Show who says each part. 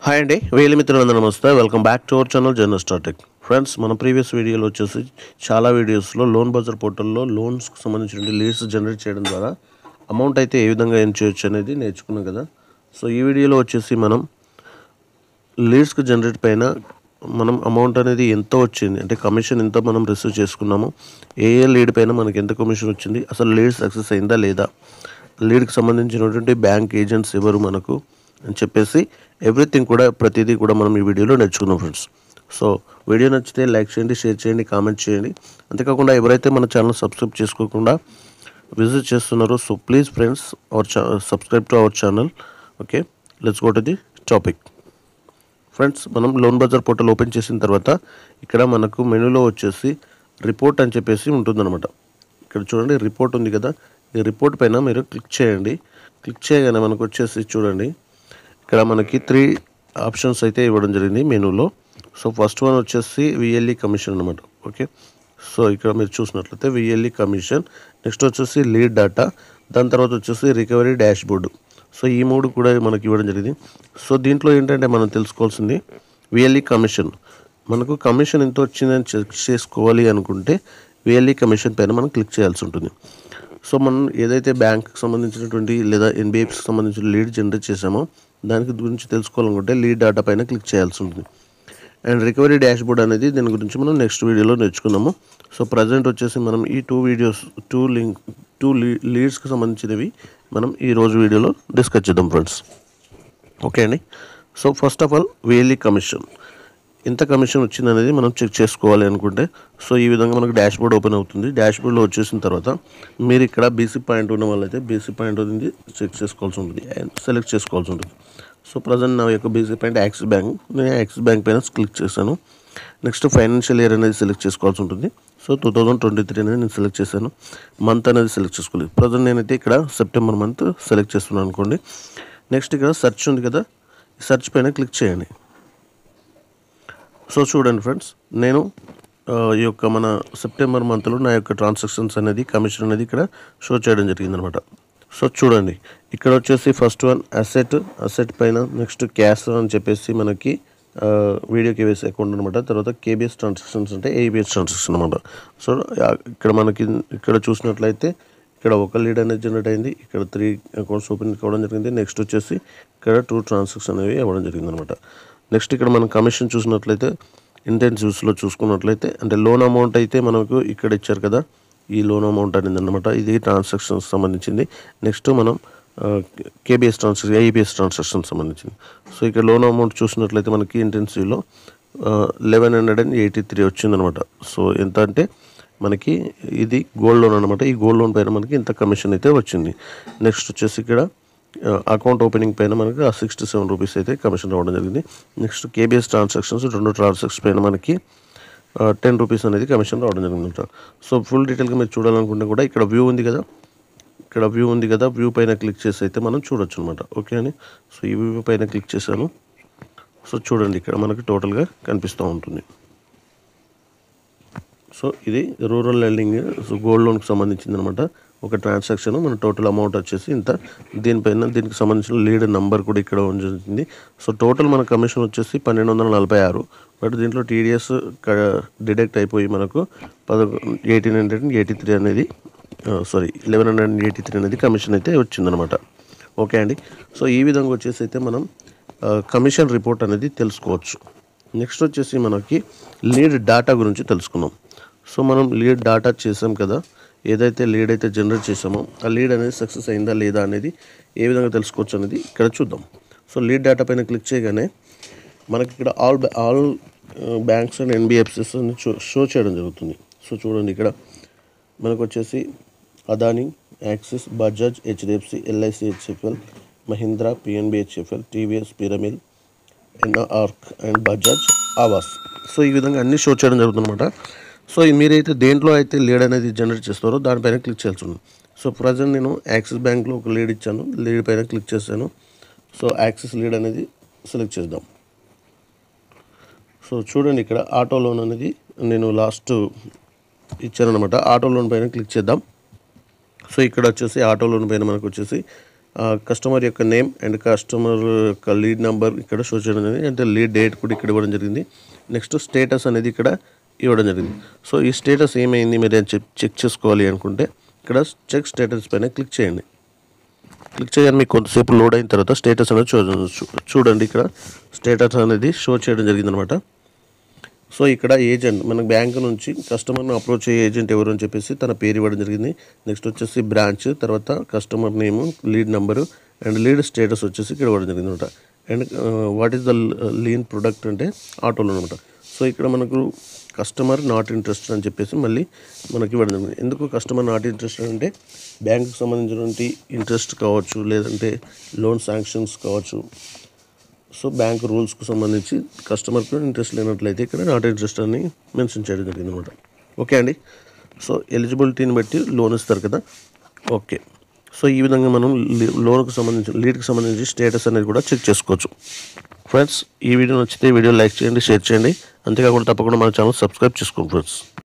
Speaker 1: Hi అండి, వేలి మిత్రులందరూ నమస్తే. Welcome back to our channel journal Startek. Friends, మన ప్రీవియస్ వీడియోలో వచ్చేసి చాలా వీడియోస్లో లోన్ బజార్ పోర్టల్లో లోన్స్కి సంబంధించిన లీడ్స్ జనరేట్ చేయడం ద్వారా అమౌంట్ అయితే ఏ విధంగా ఎర్న్ చేయొచ్చు అనేది నేర్చుకున్నాం కదా. సో ఈ వీడియోలో వచ్చేసి మనం లీడ్స్కి జనరేట్ పైన మనం అమౌంట్ అనేది ఎంత వచ్చింది, అంటే కమిషన్ ఎంత మనం రిసీవ్ చేసుకున్నాము, ఏ లీడ్ పైన మనకి ఎంత కమిషన్ వచ్చింది, అసలు లీడ్ సక్సెస్ అయిందా లేదా, లీడ్కి సంబంధించినటువంటి బ్యాంక్ ఏజెంట్స్ ఎవరు మనకు అని చెప్పేసి ఎవ్రీథింగ్ కూడా ప్రతిదీ కూడా మనం ఈ వీడియోలో నేర్చుకుందాం ఫ్రెండ్స్. సో వీడియో నచ్చితే లైక్ చేయండి, షేర్ చేయండి, కామెంట్ చేయండి. అంతేకాకుండా ఎవరైతే మన ఛానల్ సబ్స్క్రైబ్ చేసుకోకుండా విజిట్ చేస్తున్నారో so please friends subscribe to our channel. Okay, let's go to the topic. Friends, మనం లోన్ బజార్ పోర్టల్ ఓపెన్ చేసిన తర్వాత ఇక్కడ మనకు మెనూలో వచ్చేసి రిపోర్ట్ అని చెప్పేసి ఉంటుందన్నమాట. ఇక్కడ చూడండి రిపోర్ట్ ఉంది కదా, ఈ రిపోర్ట్ పైన మీరు క్లిక్ చేయండి. క్లిక్ చేయగానే మనకు వచ్చేసి చూడండి ఇక్కడ మనకి 3 ఆప్షన్స్ అయితే ఇవ్వడం జరిగింది మెనూలో. సో ఫస్ట్ వన్ వచ్చేసి విఎల్ఈ కమిషన్ అనమాట. ఓకే, సో ఇక్కడ మీరు చూసినట్లయితే విఎల్ఈ కమిషన్, నెక్స్ట్ వచ్చేసి లీడ్ డేటా, దాని తర్వాత వచ్చేసి రికవరీ డాష్ బోర్డు. సో ఈ 3 కూడా మనకి ఇవ్వడం జరిగింది. సో దీంట్లో ఏంటంటే మనం తెలుసుకోవాల్సింది విఎల్ఈ కమిషన్. మనకు కమిషన్ ఎంత వచ్చిందని చెక్ చేసుకోవాలి అనుకుంటే విఎల్ఈ కమిషన్ పైన మనం క్లిక్ చేయాల్సి ఉంటుంది. సో మనం ఏదైతే బ్యాంక్కి సంబంధించినటువంటి లేదా ఎన్బిఎఫ్సికి సంబంధించిన లీడ్ జనరేట్ చేసామో దానికి గురించి తెలుసుకోవాలనుకుంటే లీడ్ డేటా పైన క్లిక్ చేయాల్సి ఉంటుంది. అండ్ రికవరీ డాష్ బోర్డ్ అనేది దీని గురించి మనం నెక్స్ట్ వీడియోలో నేర్చుకుందాము. సో ప్రజెంట్ వచ్చేసి మనం ఈ 2 లీడ్స్కి సంబంధించినవి మనం ఈ రోజు వీడియోలో డిస్కస్ చేద్దాం ఫ్రెండ్స్. ఓకే అండి. So first of all VLE commission ఎంత కమిషన్ వచ్చింది అనేది మనం చెక్ చేసుకోవాలి అనుకుంటే సో ఈ విధంగా మనకు డాష్ బోర్డ్ ఓపెన్ అవుతుంది. డాష్ బోర్డ్లో వచ్చేసిన తర్వాత మీరు ఇక్కడ బీసీ పాయింట్ ఉన్న వాళ్ళైతే బీసీ పాయింట్ అనేది చెక్ చేసుకోవాల్సి ఉంటుంది అండ్ సెలెక్ట్ చేసుకోవాల్సి ఉంటుంది. సో ప్రజెంట్ నా యొక్క బీసీ పాయింట్ యాక్సిస్ బ్యాంక్, నేను యాక్సిస్ బ్యాంక్ పైన క్లిక్ చేశాను. నెక్స్ట్ ఫైనాన్షియల్ ఇయర్ అనేది సెలెక్ట్ చేసుకోవాల్సి ఉంటుంది. సో 2023 అనేది నేను సెలెక్ట్ చేశాను. మంత్ అనేది సెలెక్ట్ చేసుకోలేదు. ప్రజెంట్ నేనైతే ఇక్కడ సెప్టెంబర్ మంత్ సెలెక్ట్ చేస్తున్నాను అనుకోండి. నెక్స్ట్ ఇక్కడ సెర్చ్ ఉంది కదా, సెర్చ్ పైన క్లిక్ చేయండి. సో చూడండి ఫ్రెండ్స్, నేను ఈ యొక్క మన సెప్టెంబర్ మంత్లో నా యొక్క ట్రాన్సాక్షన్స్ అనేది కమిషన్ అనేది ఇక్కడ షో చేయడం జరిగిందనమాట. సో చూడండి ఇక్కడ వచ్చేసి ఫస్ట్ వన్ అసెట్ పైన, నెక్స్ట్ క్యాష్ అని చెప్పేసి మనకి వీడియో కేవైసీ అకౌంట్ అనమాట. తర్వాత కేబిఎస్ ట్రాన్సాక్షన్స్ అంటే ఏబిఎస్ ట్రాన్సాక్షన్ అనమాట. సో ఇక్కడ మనకి ఇక్కడ చూసినట్లయితే ఇక్కడ ఒక లీడ్ అనేది జనరేట్ అయింది, ఇక్కడ 3 అకౌంట్స్ ఓపెన్ కావడం జరిగింది. నెక్స్ట్ వచ్చేసి ఇక్కడ 2 ట్రాన్సాక్షన్ అనేవి అవ్వడం జరిగింది అనమాట. నెక్స్ట్ ఇక్కడ మనం కమిషన్ చూసినట్లయితే ఇంటెన్సివ్స్లో చూసుకున్నట్లయితే అంటే లోన్ అమౌంట్ అయితే మనకు ఇక్కడ ఇచ్చారు కదా, ఈ లోన్ అమౌంట్ అనేది అనమాట. ఇది ట్రాన్సాక్షన్స్ సంబంధించింది. నెక్స్ట్ మనం కేబిఎస్ ట్రాన్సాక్షన్, ఐబిఎస్ ట్రాన్సాక్షన్ సంబంధించింది. సో ఇక్కడ లోన్ అమౌంట్ చూసినట్లయితే మనకి ఇంటెన్సివ్లో 1183 వచ్చిందనమాట. సో ఎంత అంటే మనకి ఇది గోల్డ్ లోన్ అనమాట. ఈ గోల్డ్ లోన్ పైన మనకి ఇంత కమిషన్ అయితే వచ్చింది. నెక్స్ట్ వచ్చేసి ఇక్కడ అకౌంట్ ఓపెనింగ్ పైన మనకి 67 రూపీస్ అయితే కమిషన్ రావడం జరిగింది. నెక్స్ట్ కేబిఎస్ ట్రాన్సాక్షన్స్ 2 ట్రాన్సాక్షన్స్ పైన మనకి 10 రూపీస్ అనేది కమిషన్ రావడం జరిగింది. సో ఫుల్ డీటెయిల్గా మీరు చూడాలనుకుంటే కూడా ఇక్కడ వ్యూ ఉంది కదా, వ్యూ పైన క్లిక్ చేసి అయితే మనం చూడొచ్చు అనమాట. ఓకే అని. సో ఈ వ్యూ పైన క్లిక్ చేశాను. సో చూడండి ఇక్కడ మనకి టోటల్గా కనిపిస్తూ ఉంటుంది. సో ఇది రూరల్ లెండింగ్, సో గోల్డ్ లోన్కి సంబంధించింది అనమాట. ఒక ట్రాన్సాక్షన్ మన టోటల్ అమౌంట్ వచ్చేసి ఇంత. దీనికి సంబంధించిన లీడ్ నెంబర్ కూడా ఇక్కడ ఉంటుంది. సో టోటల్ మన కమిషన్ వచ్చేసి 1246. బట్ దీంట్లో టీడీఎస్ డిడక్ట్ అయిపోయి మనకు 1183 అనేది 1183 అనేది కమిషన్ అయితే వచ్చిందనమాట. ఓకే అండి. సో ఈ విధంగా వచ్చేసి అయితే మనం కమిషన్ రిపోర్ట్ అనేది తెలుసుకోవచ్చు. నెక్స్ట్ వచ్చేసి మనకి లీడ్ డేటా గురించి తెలుసుకున్నాం. సో మనం లీడ్ డేటా చేసాం కదా, ఏదైతే లీడ్ అయితే జనరేట్ చేసామో ఆ లీడ్ అనేది సక్సెస్ అయిందా లేదా అనేది ఏ విధంగా తెలుసుకోవచ్చు అనేది ఇక్కడ చూద్దాం. సో లీడ్ డేటా పైన క్లిక్ చేయగానే మనకి ఇక్కడ ఆల్ బ్యాంక్స్ అండ్ ఎన్బిఎఫ్సిస్ అని షో చేయడం జరుగుతుంది. సో చూడండి ఇక్కడ మనకు వచ్చేసి Adani, Axis, Bajaj, HDFC, LIC HFL, Mahindra, PNB HFL, TVS, Piramal, ఎన్ఆర్క్ అండ్ బజాజ్ ఆవాస్. సో ఈ విధంగా అన్ని షో చేయడం జరుగుతుంది అనమాట. సో మీరైతే దేంట్లో అయితే లీడ్ అనేది జనరేట్ చేస్తారో దానిపైన క్లిక్ చేయాల్సి ఉంది. సో ప్రజెంట్ నేను యాక్సిస్ బ్యాంక్లో ఒక లీడ్ ఇచ్చాను, లీడ్ పైన క్లిక్ చేశాను. సో యాక్సిస్ లీడ్ అనేది సెలెక్ట్ చేద్దాం. సో చూడండి ఇక్కడ ఆటో లోన్ అనేది నేను లాస్ట్ ఇచ్చాను అనమాట. ఆటో లోన్ పైన క్లిక్ చేద్దాం. సో ఇక్కడ వచ్చేసి ఆటో లోన్ పైన మనకు వచ్చేసి కస్టమర్ యొక్క నేమ్ అండ్ కస్టమర్ యొక్క లీడ్ నెంబర్ ఇక్కడ షో చేయడం జరిగింది, అంటే లీడ్ డేట్ కూడా ఇక్కడ ఇవ్వడం జరిగింది. నెక్స్ట్ స్టేటస్ అనేది ఇక్కడ ఇవ్వడం జరిగింది. సో ఈ స్టేటస్ ఏమైంది మీరు చెక్ చేసుకోవాలి అనుకుంటే ఇక్కడ చెక్ స్టేటస్ పైన క్లిక్ చేయండి. క్లిక్ చేయగానే మీకు కొంతసేపు లోడ్ అయిన తర్వాత స్టేటస్ అనేది చూడండి. ఇక్కడ స్టేటస్ అనేది షో చేయడం జరిగిందనమాట. సో ఇక్కడ ఏజెంట్ మనకు బ్యాంక్ నుంచి కస్టమర్ని అప్రోచ్ అయ్యే ఏజెంట్ ఎవరు అని చెప్పేసి తన పేరు ఇవ్వడం జరిగింది. నెక్స్ట్ వచ్చేసి బ్రాంచ్, తర్వాత customer name, lead number and lead status వచ్చేసి ఇక్కడ ఇవ్వడం జరిగింది అనమాట. And what is the lean product అంటే ఆటోలో అనమాట. సో ఇక్కడ మనకు కస్టమర్ నాట్ ఇంట్రెస్టెడ్ అని చెప్పేసి మళ్ళీ మనకి ఇవ్వడం జరిగింది. ఎందుకు కస్టమర్ నాట్ ఇంట్రెస్టెడ్ అంటే బ్యాంకుకి సంబంధించినటువంటి ఇంట్రెస్ట్ కావచ్చు, లేదంటే లోన్ శాంక్షన్స్ కావచ్చు. సో బ్యాంక్ రూల్స్కు సంబంధించి కస్టమర్కి ఇంట్రెస్ట్ లేనట్లయితే ఇక్కడ నాట్ ఇంట్రెస్ట్ అని మెన్షన్ చేయడం జరిగింది అనమాట. ఓకే అండి. సో ఎలిజిబిలిటీని బట్టి లోన్ ఇస్తారు కదా. ఓకే. సో ఈ విధంగా మనం లోన్కి సంబంధించి లీడ్కి సంబంధించి స్టేటస్ అనేది కూడా చెక్ చేసుకోవచ్చు. ఫ్రెండ్స్, ఈ వీడియో నచ్చితే వీడియో లైక్ చేయండి, షేర్ చేయండి. అంతేకాకుండా తప్పకుండా మన ఛానల్ సబ్స్క్రైబ్ చేసుకోండి ఫ్రెండ్స్.